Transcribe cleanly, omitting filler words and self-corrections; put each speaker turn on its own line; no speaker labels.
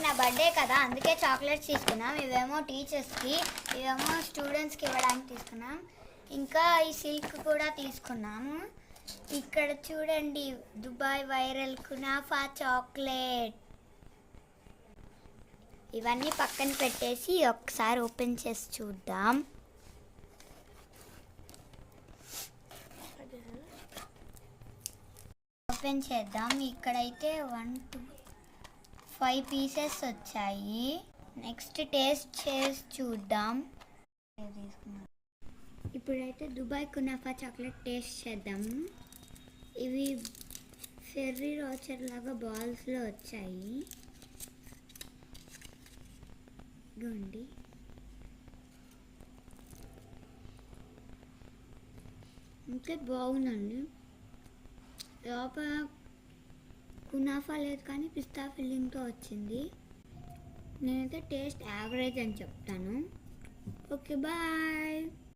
నా బర్త్డే కదా, అందుకే చాక్లెట్స్ తీసుకున్నాం. ఇవేమో టీచర్స్కి, ఇవేమో స్టూడెంట్స్కి ఇవ్వడానికి తీసుకున్నాం. ఇంకా ఈ సిల్క్ కూడా తీసుకున్నాము. ఇక్కడ చూడండి, దుబాయ్ వైరల్ కునాఫా చాక్లెట్. ఇవన్నీ పక్కన పెట్టేసి ఒకసారి ఓపెన్ చేసి చూద్దాం. ఓపెన్ చేద్దాం. ఇక్కడైతే 1 2 5 పీసెస్ వచ్చాయి. నెక్స్ట్ టేస్ట్ చేసి చూద్దాం. ఇప్పుడైతే దుబాయ్ కునాఫా చాక్లెట్ టేస్ట్ చేద్దాము. ఇవి ఫెర్రీ రోచర్ లాగా బాల్స్లో వచ్చాయి. ఇదిగోండి. ఇంకా బాగుందండి. లోపల కునాఫా లేదు కానీ పిస్తా ఫిల్లింగ్తో వచ్చింది. నేనైతే టేస్ట్ యావరేజ్ అని చెప్తాను. Okay, bye.